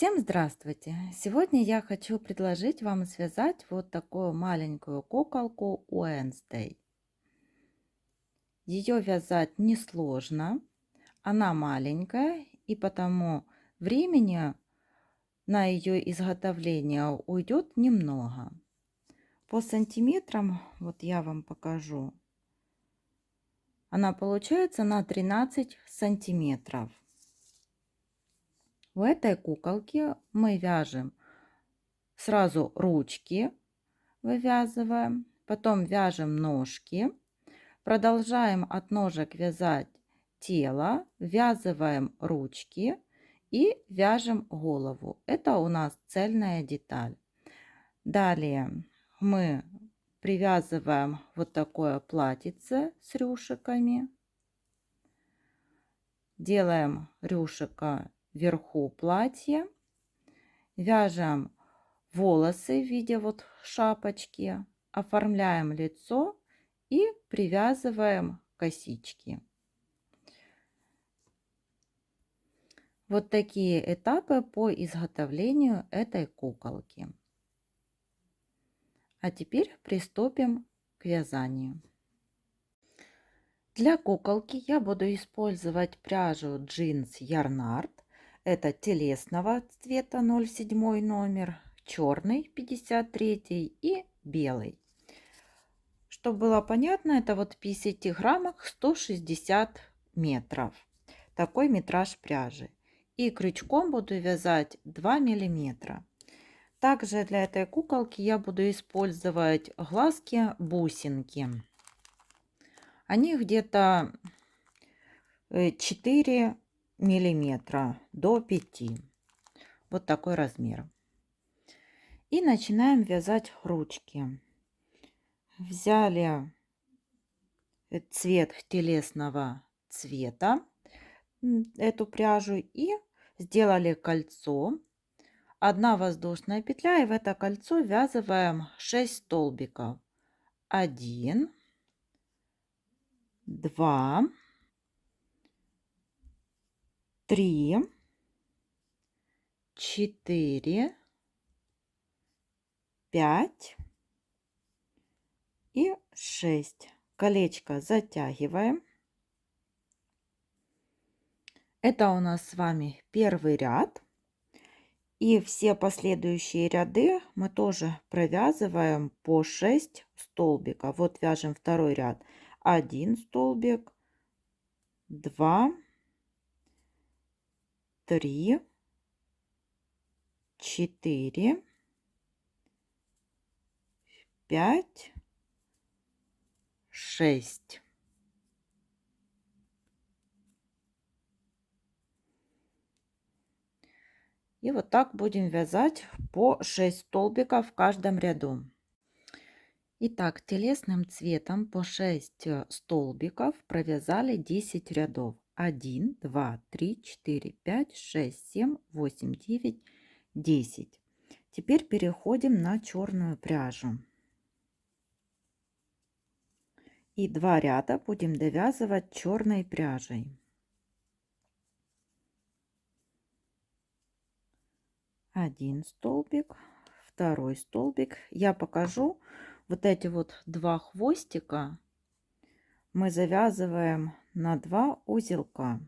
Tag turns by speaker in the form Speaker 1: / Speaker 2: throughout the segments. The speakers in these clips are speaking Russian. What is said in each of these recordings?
Speaker 1: Всем здравствуйте! Сегодня я хочу предложить вам связать вот такую маленькую куколку Уэнсдей. Ее вязать несложно, она маленькая, и потому времени на ее изготовление уйдет немного. По сантиметрам, вот я вам покажу, она получается на 13 сантиметров. У этой куколки мы вяжем сразу ручки, вывязываем, потом вяжем ножки, продолжаем от ножек вязать тело, ввязываем ручки и вяжем голову. Это у нас цельная деталь. Далее мы привязываем вот такое платьице с рюшиками, делаем рюшика вверху платья, вяжем волосы в виде вот шапочки, оформляем лицо и привязываем косички. Вот такие этапы по изготовлению этой куколки. А теперь приступим к вязанию. Для куколки я буду использовать пряжу джинс Ярнард. Это телесного цвета 07 номер, черный 53 и белый. Чтобы было понятно, это вот в 50 граммах 160 метров. Такой метраж пряжи. И крючком буду вязать 2 миллиметра. Также для этой куколки я буду использовать глазки-бусинки. Они где-то 4 миллиметра до 5. Вот такой размер. И начинаем вязать ручки. Взяли цвет телесного цвета, эту пряжу, и сделали кольцо. Одна воздушная петля, и в это кольцо ввязываем 6 столбиков. 1, 2, 3, 4, 5 и 6. Колечко затягиваем. Это у нас с вами первый ряд. И все последующие ряды мы тоже провязываем по 6 столбиков. Вот вяжем второй ряд. 1 столбик, 2, 3, 4, 5, 6. И вот так будем вязать по 6 столбиков в каждом ряду. Итак, телесным цветом по 6 столбиков провязали 10 рядов. 1, 2, 3, 4, 5, 6, 7, 8, 9, 10. Теперь переходим на черную пряжу. И 2 ряда будем довязывать черной пряжей. 1 столбик, 2 столбик. Я покажу вот эти вот 2 хвостика мы завязываем на 2 узелка.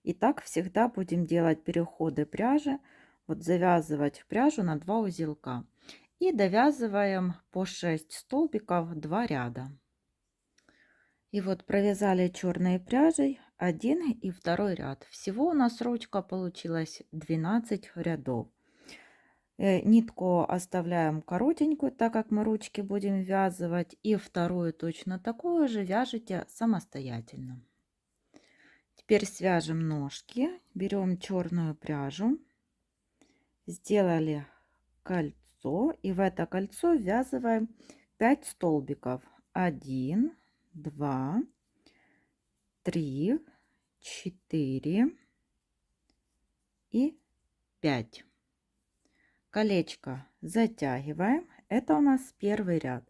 Speaker 1: И так всегда будем делать переходы пряжи, вот завязывать пряжу на 2 узелка. И довязываем по 6 столбиков 2 ряда. И вот провязали черной пряжей 1 и 2 ряд. Всего у нас ручка получилась 12 рядов. Нитку оставляем коротенькую, так как мы ручки будем вязывать. И вторую точно такую же вяжете самостоятельно. Теперь свяжем ножки. Берем черную пряжу. Сделали кольцо. И в это кольцо ввязываем 5 столбиков. 1, 2, 3, 4 и 5. Колечко затягиваем. Это у нас первый ряд.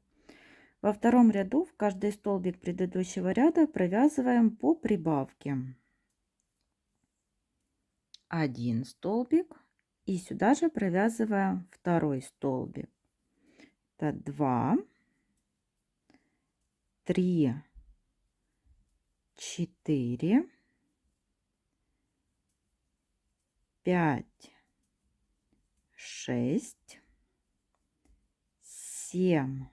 Speaker 1: Во втором ряду в каждый столбик предыдущего ряда провязываем по прибавке. один столбик и сюда же провязываем второй столбик. Это 2, 3, 4, 5, 6, 7,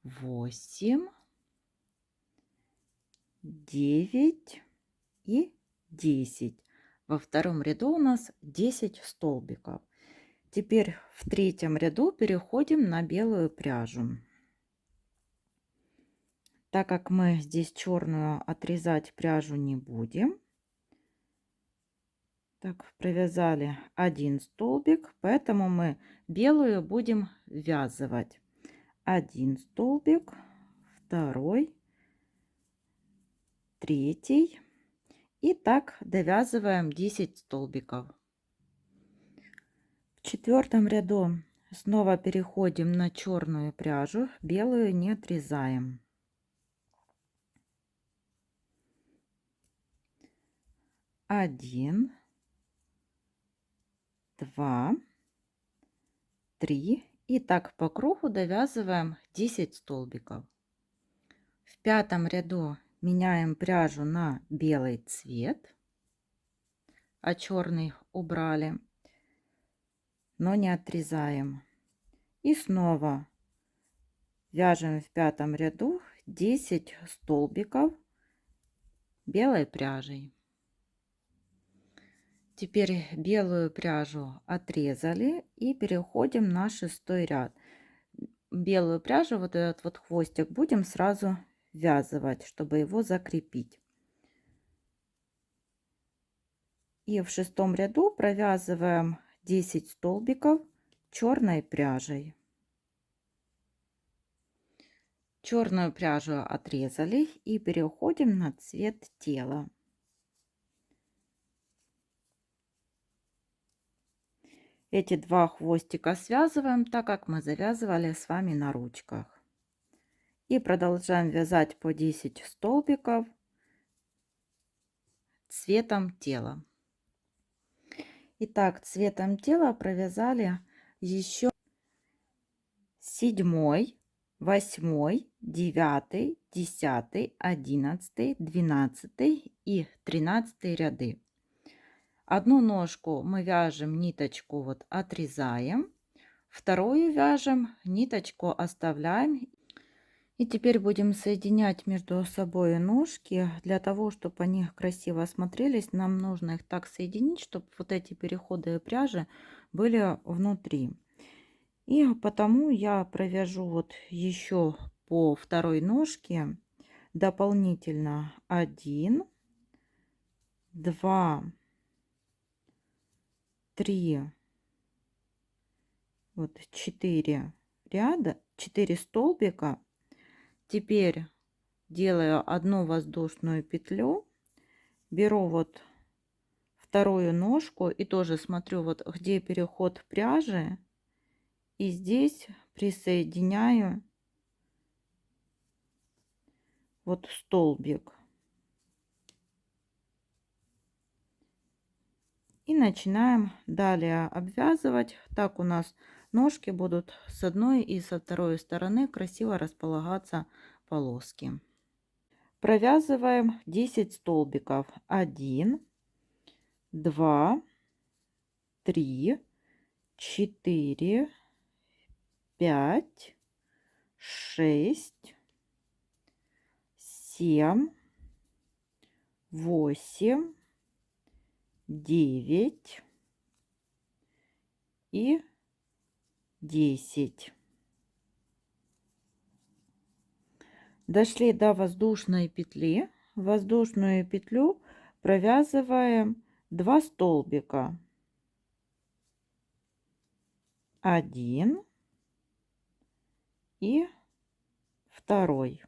Speaker 1: 8, 9 и 10. Во втором ряду у нас 10 столбиков. Теперь в третьем ряду переходим на белую пряжу. Так как мы здесь черную отрезать пряжу не будем, так, провязали один столбик, поэтому мы белую будем ввязывать. Один столбик, второй, третий. И так довязываем 10 столбиков. В четвертом ряду снова переходим на черную пряжу, белую не отрезаем. 1, 2, 3 и так по кругу довязываем 10 столбиков. В пятом ряду меняем пряжу на белый цвет, а черный убрали, но не отрезаем. И снова вяжем в пятом ряду 10 столбиков белой пряжей. Теперь белую пряжу отрезали и переходим на шестой ряд. Белую пряжу, вот этот вот хвостик, будем сразу ввязывать, чтобы его закрепить. И в шестом ряду провязываем 10 столбиков черной пряжей. Черную пряжу отрезали и переходим на цвет тела. Эти два хвостика связываем, так как мы завязывали с вами на ручках. И продолжаем вязать по 10 столбиков цветом тела. Итак, цветом тела провязали еще 7, 8, 9, 10, 11, 12 и 13 ряды. Одну ножку мы вяжем, ниточку вот отрезаем, вторую вяжем, ниточку оставляем. И теперь будем соединять между собой ножки. Для того, чтобы они красиво смотрелись, нам нужно их так соединить, чтобы вот эти переходы пряжи были внутри. И потому я провяжу вот еще по второй ножке дополнительно 1, 2, 3, вот 4 ряда, 4 столбика. Теперь делаю одну воздушную петлю, беру вот вторую ножку и тоже смотрю, вот где переход пряжи, и здесь присоединяю вот столбик и начинаем далее обвязывать. Так у нас ножки будут с одной и со второй стороны красиво располагаться полоски. Провязываем 10 столбиков. 1, 2, 3, 4, 5, 6, 7, 8, 9 и 10. Дошли до воздушной петли. В воздушную петлю провязываем 2 столбика. 1 и второй.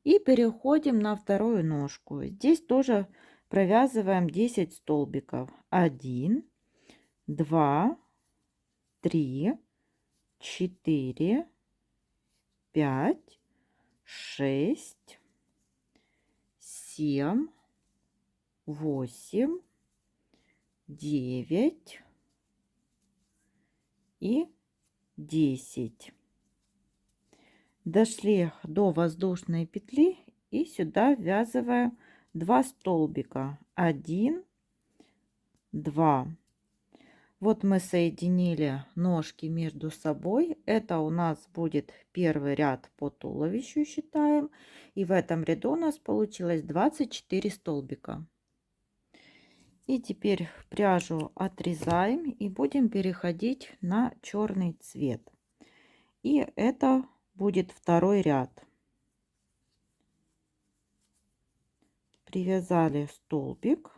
Speaker 1: И переходим на вторую ножку. Здесь тоже провязываем 10 столбиков. 1, 2, 3, 4, 5, 6, 7, 8, 9 и 10. Дошли до воздушной петли и сюда ввязываем 2 столбика. 1, 2. Вот мы соединили ножки между собой. Это у нас будет первый ряд по туловищу, считаем. И в этом ряду у нас получилось 24 столбика. И теперь пряжу отрезаем и будем переходить на черный цвет. И это будет второй ряд. Привязали столбик.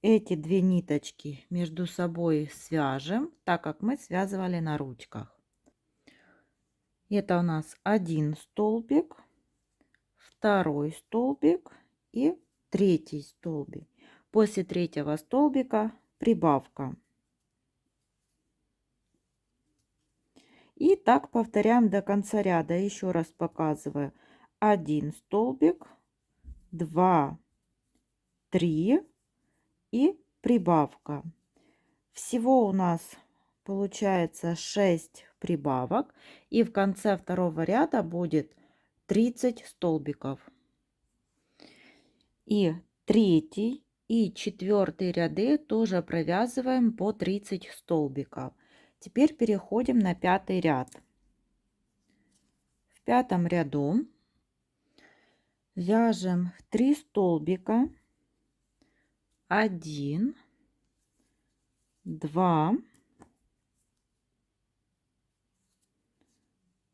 Speaker 1: Эти две ниточки между собой свяжем, так как мы связывали на ручках. Это у нас один столбик, второй столбик и третий столбик. После третьего столбика прибавка. И так повторяем до конца ряда. Еще раз показываю. Один столбик, 2, 3 и прибавка. Всего у нас получается 6 прибавок. И в конце второго ряда будет 30 столбиков. И третий и четвертый ряды тоже провязываем по 30 столбиков. Теперь переходим на пятый ряд. В пятом ряду вяжем 3 столбика, 1, 2,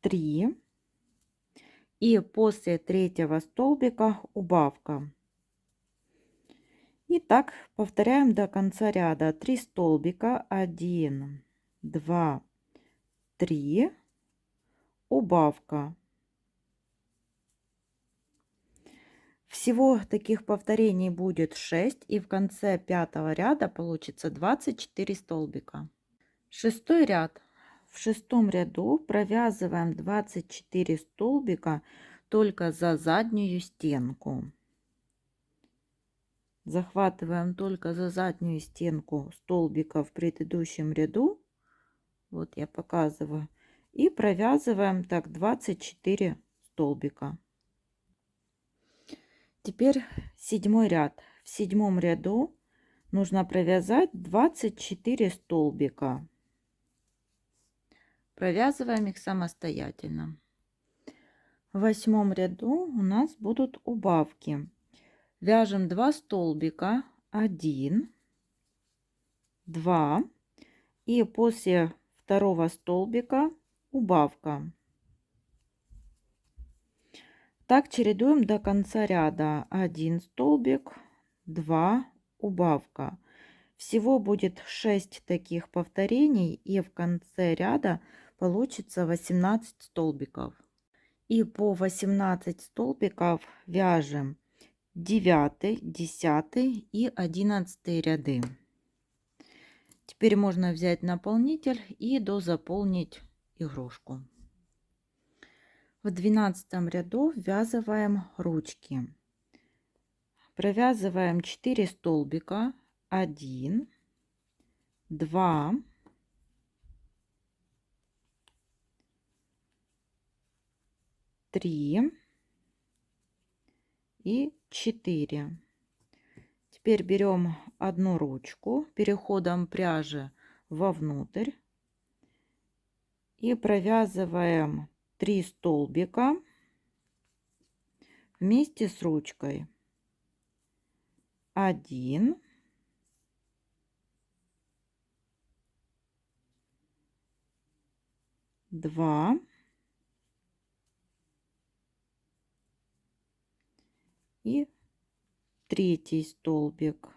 Speaker 1: 3 и после третьего столбика убавка. И так повторяем до конца ряда. 3 столбика, 1, 2, 3, убавка. Всего таких повторений будет 6, и в конце пятого ряда получится 24 столбика. Шестой ряд. В шестом ряду провязываем 24 столбика только за заднюю стенку. Захватываем только за заднюю стенку столбика в предыдущем ряду. Вот я показываю. И провязываем так 24 столбика. Теперь седьмой ряд. В седьмом ряду нужно провязать 24 столбика. Провязываем их самостоятельно. В восьмом ряду у нас будут убавки. Вяжем 2 столбика, 1, 2 и после второго столбика убавка. Так чередуем до конца ряда. 1 столбик, 2, убавка. Всего будет 6 таких повторений, и в конце ряда получится 18 столбиков. И по 18 столбиков вяжем 9, 10 и 11 ряды. Теперь можно взять наполнитель и дозаполнить игрушку. В 12 ряду ввязываем ручки. Провязываем 4 столбика, 1, 2, 3 и 4. Теперь берем одну ручку переходом пряжи вовнутрь и провязываем 3 столбика вместе с ручкой. 1, 2 и третий столбик.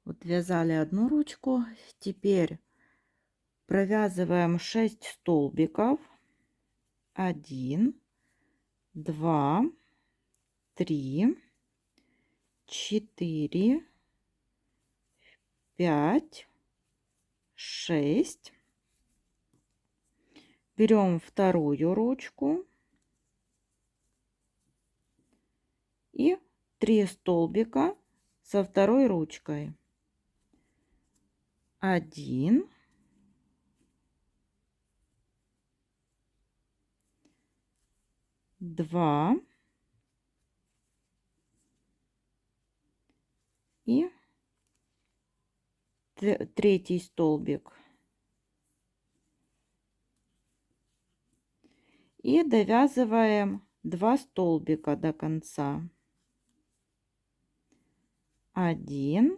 Speaker 1: Вот вязали одну ручку, теперь провязываем 6 столбиков. 1, 2, 3, 4, 5, 6. Берем вторую ручку 3 столбика со второй ручкой. 1, 2 и третий столбик. И довязываем 2 столбика до конца. 1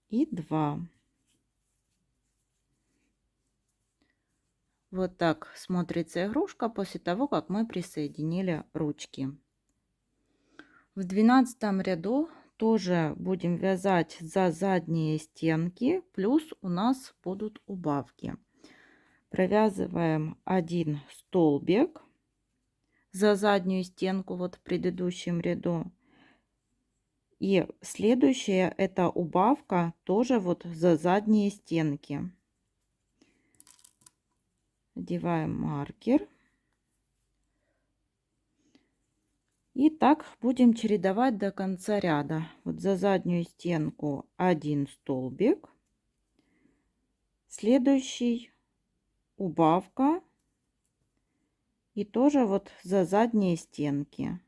Speaker 1: и 2. Вот так смотрится игрушка после того, как мы присоединили ручки. В 12 ряду тоже будем вязать за задние стенки, плюс у нас будут убавки. Провязываем 1 столбик за заднюю стенку, вот в предыдущем ряду. И следующая это убавка тоже вот за задние стенки. Одеваем маркер. И так будем чередовать до конца ряда. Вот за заднюю стенку 1 столбик. Следующий убавка. И тоже вот за задние стенки.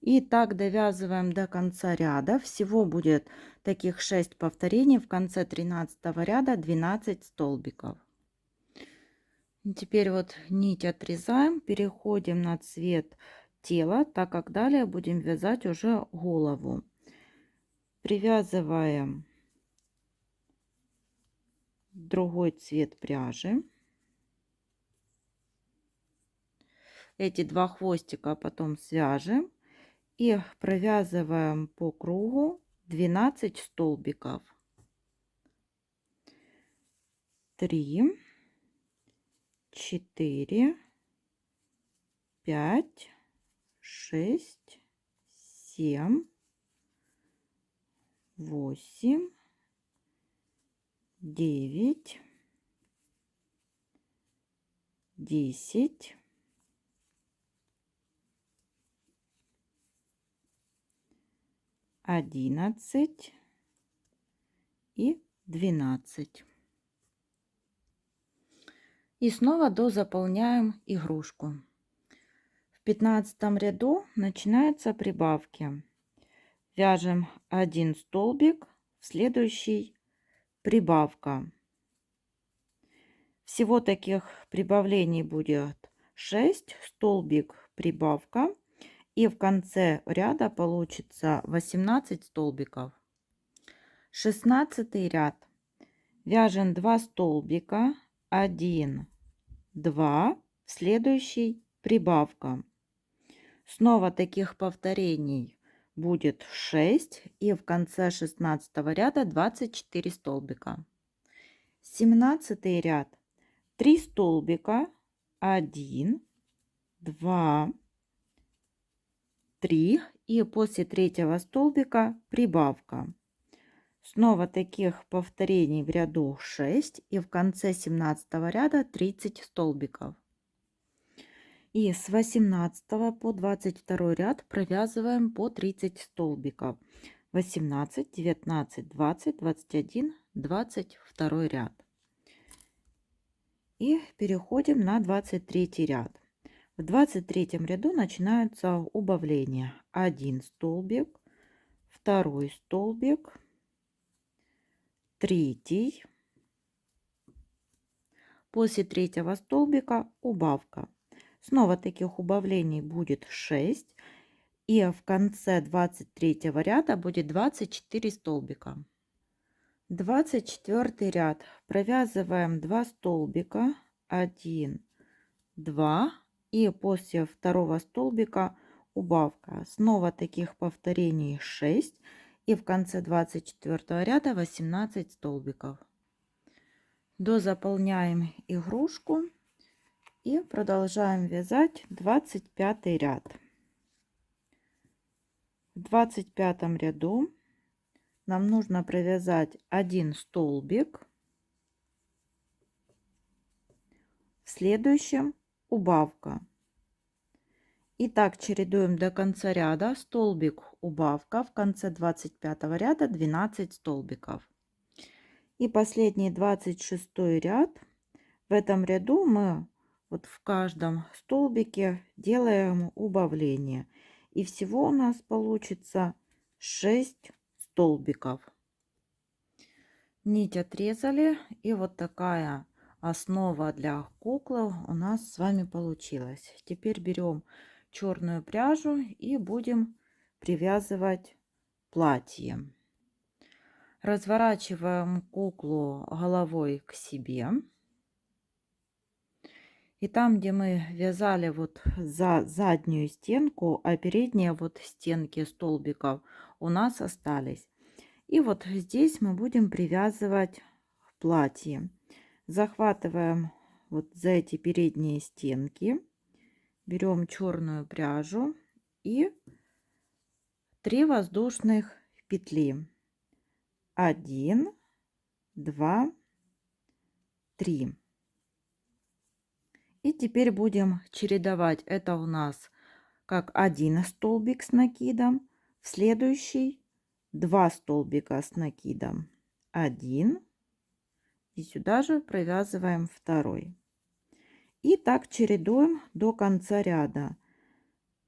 Speaker 1: И так довязываем до конца ряда. Всего будет таких 6 повторений. В конце 13 ряда 12 столбиков. Теперь вот нить отрезаем, переходим на цвет тела, так как далее будем вязать уже голову. Привязываем другой цвет пряжи. Эти 2 хвостика потом свяжем и провязываем по кругу 12 столбиков. 3, 4, 5, 6, 7, 8, 9, 10, 11 и 12. И снова дозаполняем игрушку. В 15 ряду начинаются прибавки. Вяжем 1 столбик, в следующий прибавка. Всего таких прибавлений будет 6, столбик, прибавка. И в конце ряда получится 18 столбиков. 16 ряд. Вяжем 2 столбика, 1, 2, следующий прибавка. Снова таких повторений будет 6 и в конце 16 ряда 24 столбика. 17 ряд. 3 столбика, 1, 2, 3 и после третьего столбика прибавка. Снова таких повторений в ряду 6 и в конце 17 ряда 30 столбиков. И с 18 по 22 ряд провязываем по 30 столбиков. 18, 19, 20, 21, 22 ряд. И переходим на 23 ряд. В 23 ряду начинаются убавления. 1 столбик, 2 столбик, 3. После третьего столбика убавка. Снова таких убавлений будет 6. И в конце 23 ряда будет 24 столбика. 24 ряд. Провязываем 2 столбика, 1, 2. И после второго столбика убавка. Снова таких повторений 6. И в конце 24 ряда 18 столбиков. Дозаполняем игрушку и продолжаем вязать 25 ряд. В 25 ряду нам нужно провязать 1 столбик. В следующем убавка. И так чередуем до конца ряда. Столбик, убавка, в конце 25 ряда 12 столбиков. И последний 26 ряд. В этом ряду мы вот в каждом столбике делаем убавление. И всего у нас получится 6 столбиков. Нить отрезали, и вот такая основа для куклы у нас с вами получилась. Теперь берем черную пряжу и будем привязывать платье. Разворачиваем куклу головой к себе. И там, где мы вязали вот за заднюю стенку, а передние вот стенки столбиков у нас остались. И вот здесь мы будем привязывать платье. Захватываем вот за эти передние стенки, берем черную пряжу и 3 воздушных петли. 1, 2, 3. И теперь будем чередовать. Это у нас как один столбик с накидом, в следующий 2 столбика с накидом. 1. И сюда же провязываем второй. И так чередуем до конца ряда.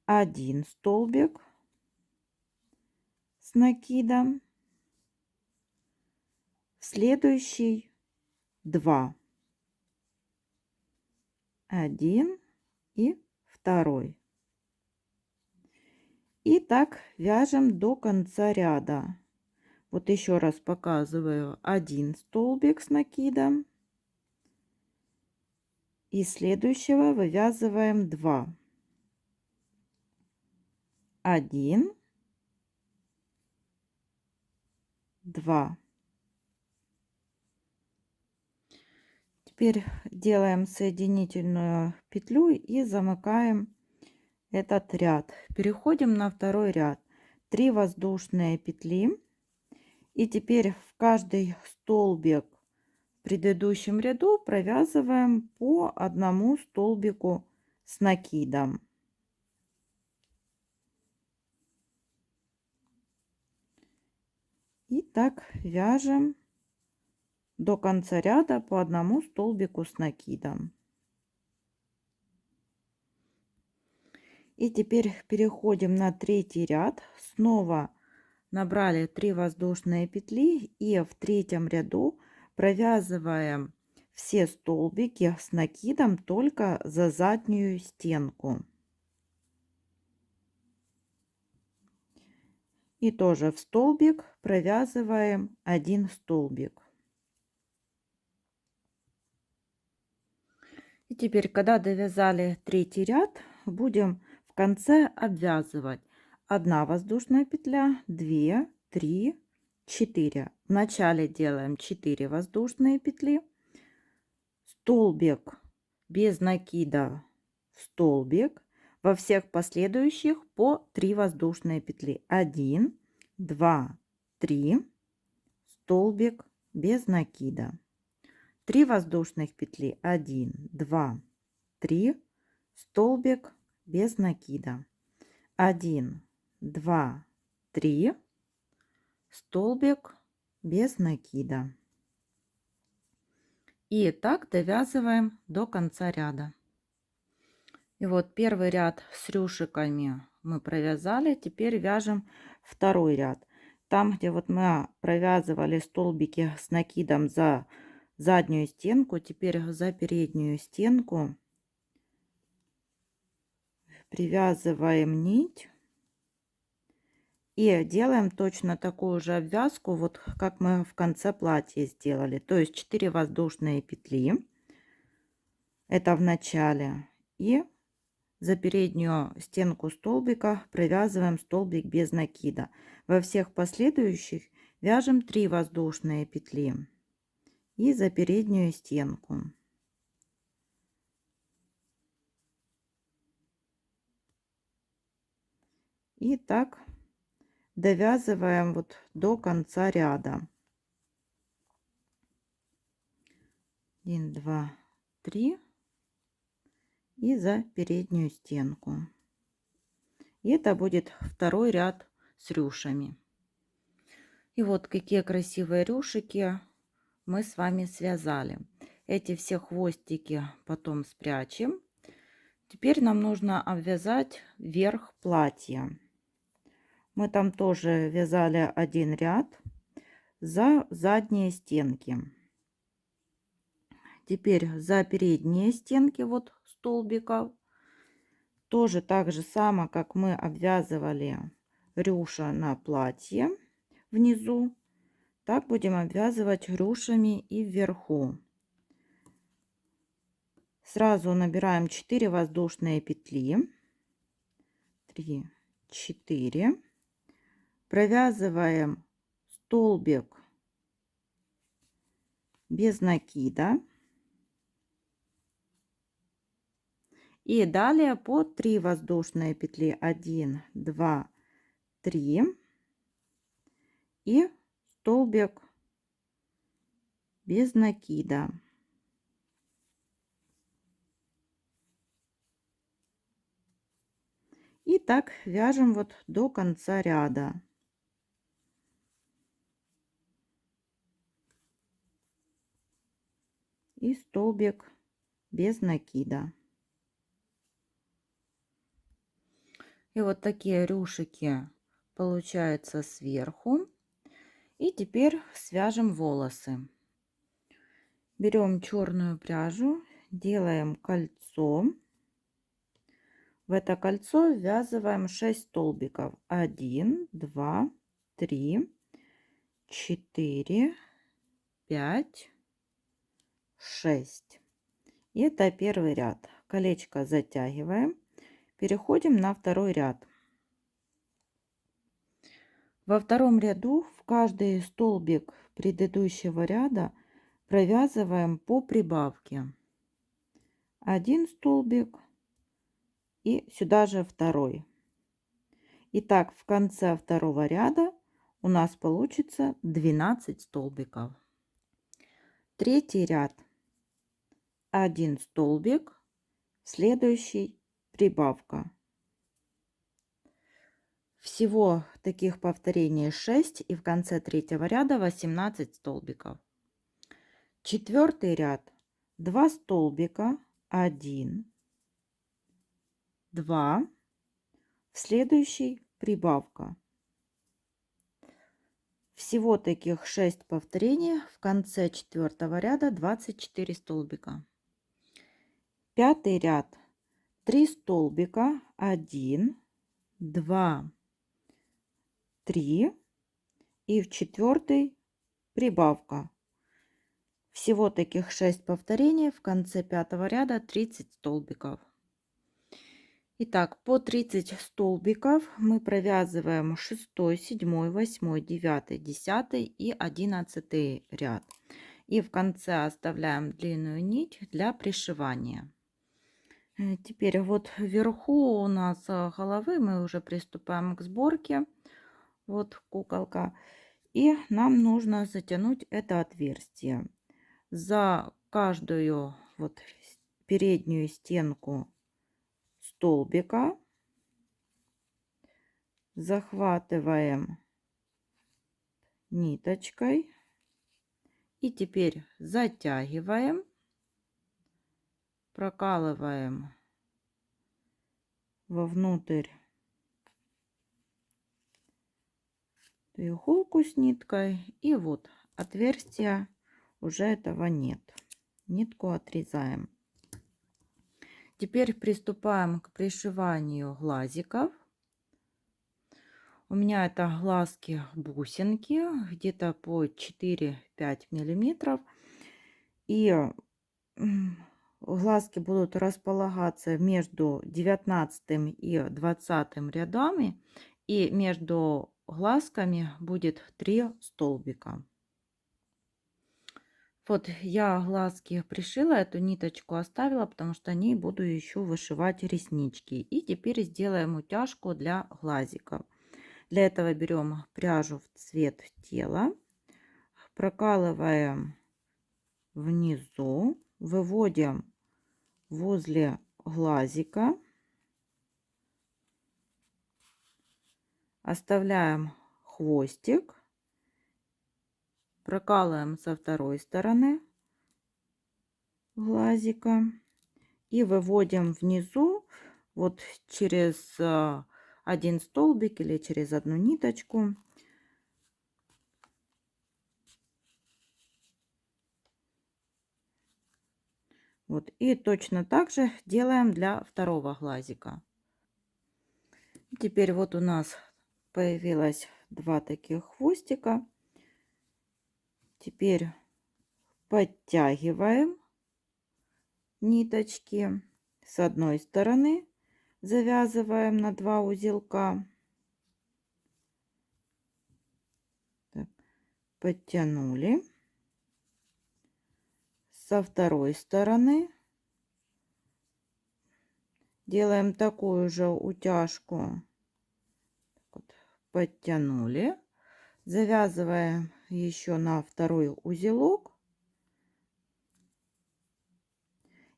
Speaker 1: 1 столбик с накидом, в следующий 2. 1 и второй. И так вяжем до конца ряда. Вот еще раз показываю: 1 столбик с накидом, и следующего вывязываем 2. 1, 2. Теперь делаем соединительную петлю и замыкаем этот ряд. Переходим на второй ряд. 3 воздушные петли. И теперь в каждый столбик в предыдущем ряду провязываем по одному столбику с накидом. И так вяжем до конца ряда по одному столбику с накидом. И теперь переходим на третий ряд. Снова набрали 3 воздушные петли и в третьем ряду провязываем все столбики с накидом только за заднюю стенку. И тоже в столбик провязываем 1 столбик. И теперь, когда довязали третий ряд, будем в конце обвязывать 1 воздушная петля, 2, 3, 4. В начале делаем 4 воздушные петли, столбик без накида в столбик, во всех последующих по 3 воздушные петли. 1, 2, 3, столбик без накида. 3 воздушных петли. 1, 2, 3, столбик без накида. 1, 2, 3, столбик без накида. И так довязываем до конца ряда. И вот первый ряд с рюшиками мы провязали. Теперь вяжем второй ряд. Там, где вот мы провязывали столбики с накидом за заднюю стенку, теперь за переднюю стенку привязываем нить и делаем точно такую же обвязку, вот как мы в конце платья сделали. То есть 4 воздушные петли, это в начале, и за переднюю стенку столбика провязываем столбик без накида. Во всех последующих вяжем 3 воздушные петли и за переднюю стенку. И так довязываем вот до конца ряда. 1, 2, 3, и за переднюю стенку. И это будет второй ряд с рюшами. И вот какие красивые рюшики мы с вами связали. Эти все хвостики потом спрячем. Теперь нам нужно обвязать верх платья. Мы там тоже вязали один ряд за задние стенки. Теперь за передние стенки вот столбиков тоже так же само, как мы обвязывали рюша на платье внизу, так будем обвязывать рюшами и вверху. Сразу набираем 4 воздушные петли, 3, 4, провязываем столбик без накида и далее по 3 воздушные петли, 1, 2, 3 и столбик без накида. И так вяжем вот до конца ряда. И столбик без накида. И вот такие рюшики получаются сверху. И теперь свяжем волосы. Берем черную пряжу, делаем кольцо. В это кольцо ввязываем 6 столбиков. 1, 2, 3, 4, 5, 6. И это первый ряд. Колечко затягиваем. Переходим на второй ряд. Во втором ряду в каждый столбик предыдущего ряда провязываем по прибавке. Один столбик и сюда же второй. Итак, в конце второго ряда у нас получится 12 столбиков. Третий ряд. 1 столбик, следующий прибавка. Всего таких повторений 6 и в конце третьего ряда 18 столбиков. Четвертый ряд. 2 столбика, 1, 2, в следующий прибавка. Всего таких 6 повторений, в конце четвертого ряда 24 столбика. Пятый ряд. 3 столбика, 1, 2, 3 и в четвертый прибавка. Всего таких 6 повторений, в конце пятого ряда 30 столбиков. Итак, по 30 столбиков мы провязываем 6, 7, 8, 9, 10 и 11 ряд. И в конце оставляем длинную нить для пришивания. Теперь вот вверху у нас головы мы уже приступаем к сборке. Вот куколка. И нам нужно затянуть это отверстие. За каждую вот переднюю стенку столбика захватываем ниточкой и теперь затягиваем, прокалываем вовнутрь иголку с ниткой, и вот отверстия уже этого нет. Нитку отрезаем. Теперь приступаем к пришиванию глазиков. У меня это глазки бусинки, где-то по 4-5 миллиметров. И глазки будут располагаться между 19 и 20 рядами. И между глазками будет 3 столбика. Вот я глазки пришила, эту ниточку оставила, потому что ней буду еще вышивать реснички. И теперь сделаем утяжку для глазиков. Для этого берем пряжу в цвет тела, прокалываем внизу, выводим возле глазика. Оставляем хвостик. Прокалываем со второй стороны глазика. И выводим внизу вот через один столбик или через одну ниточку. Вот. И точно так же делаем для второго глазика. Теперь вот у нас появилось два таких хвостика. Теперь подтягиваем ниточки с одной стороны, завязываем на 2 узелка. Так, подтянули. Со второй стороны делаем такую же утяжку. Вот, подтянули. Завязываем еще на второй узелок.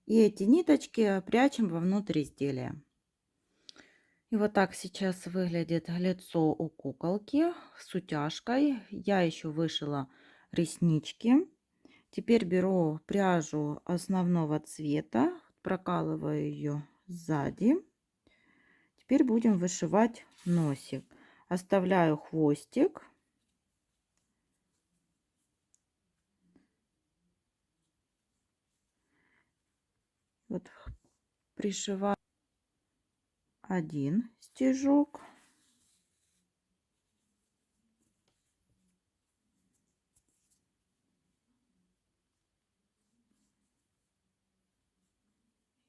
Speaker 1: И эти ниточки прячем вовнутрь изделия. И вот так сейчас выглядит лицо у куколки с утяжкой. Я еще вышила реснички. Теперь беру пряжу основного цвета, прокалываю ее сзади. Теперь будем вышивать носик. Оставляю хвостик. Вот пришиваю один стежок.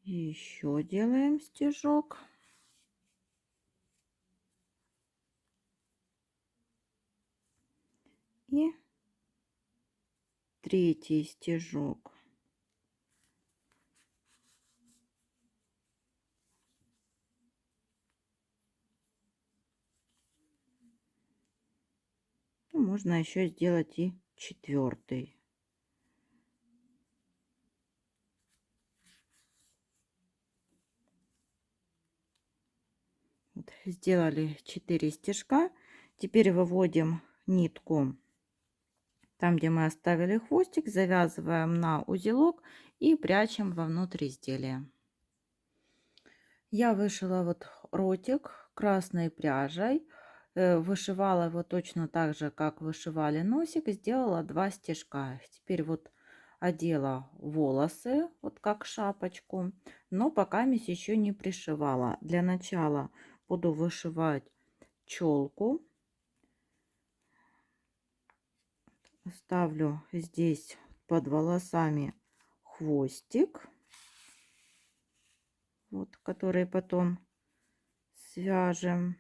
Speaker 1: Еще делаем стежок. И третий стежок. Ну, можно еще сделать и четвертый. Вот, сделали 4 стежка. Теперь выводим нитку там, где мы оставили хвостик, завязываем на узелок и прячем вовнутрь изделия. Я вышила вот ротик красной пряжей, вышивала его точно так же, как вышивали носик, и сделала 2 стежка. Теперь вот одела волосы, вот как шапочку, но пока еще не пришивала. Для начала буду вышивать челку. Ставлю здесь под волосами хвостик, вот, который потом свяжем.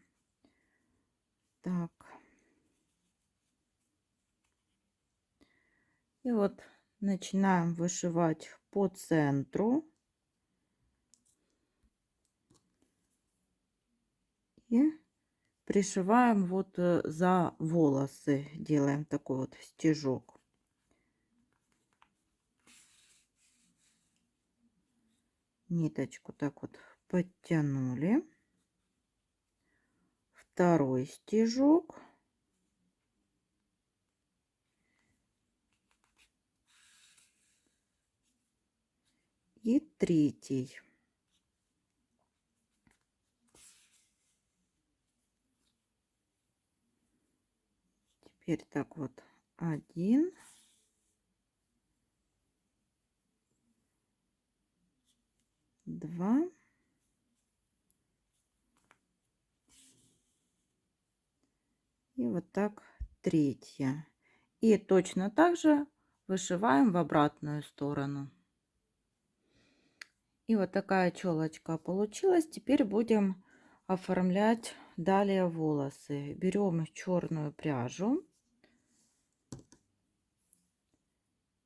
Speaker 1: Так. И вот начинаем вышивать по центру. И пришиваем вот за волосы. Делаем такой вот стежок. Ниточку так вот подтянули. Второй стежок. И третий. Теперь так вот 1, 2, и вот так третья. И точно так же вышиваем в обратную сторону. И вот такая челочка получилась. Теперь будем оформлять далее волосы. Берем черную пряжу.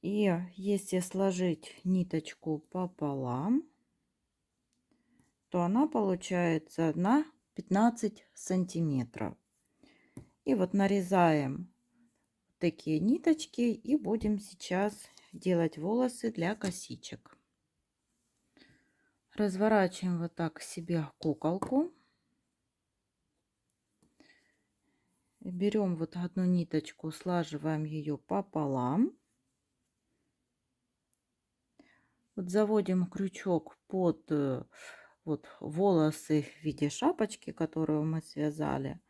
Speaker 1: И если сложить ниточку пополам, то она получается на 15 сантиметров. И вот нарезаем такие ниточки и будем сейчас делать волосы для косичек. Разворачиваем вот так к себе куколку. Берем вот одну ниточку, слаживаем ее пополам. Вот заводим крючок под вот волосы в виде шапочки, которую мы связали.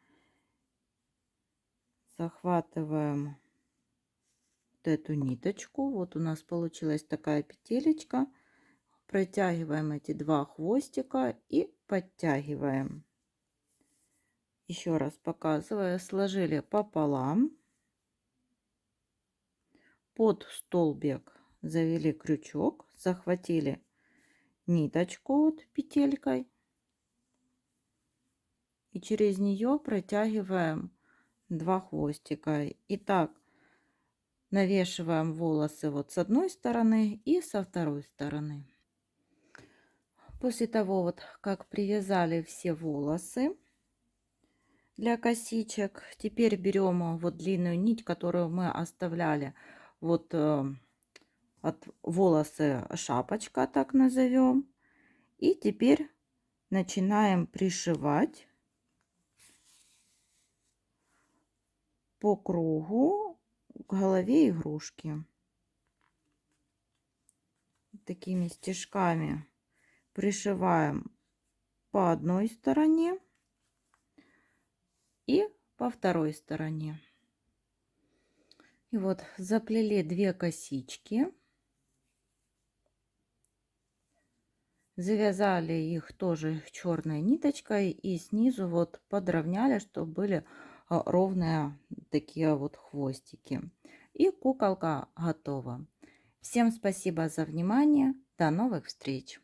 Speaker 1: Захватываем вот эту ниточку. Вот у нас получилась такая петелечка. Протягиваем эти два хвостика и подтягиваем. Еще раз показываю. Сложили пополам. Под столбик завели крючок, захватили ниточку вот петелькой и через нее протягиваем два хвостика. И так навешиваем волосы вот с одной стороны и со второй стороны. После того, вот как привязали все волосы для косичек, теперь берем вот длинную нить, которую мы оставляли вот от волосы, шапочка, так назовем. И теперь начинаем пришивать по кругу к голове игрушки. Такими стежками пришиваем по одной стороне и по второй стороне. И вот заплели две косички. Завязали их тоже черной ниточкой и снизу вот подровняли, чтобы были ровные такие вот хвостики. И куколка готова. Всем спасибо за внимание. До новых встреч!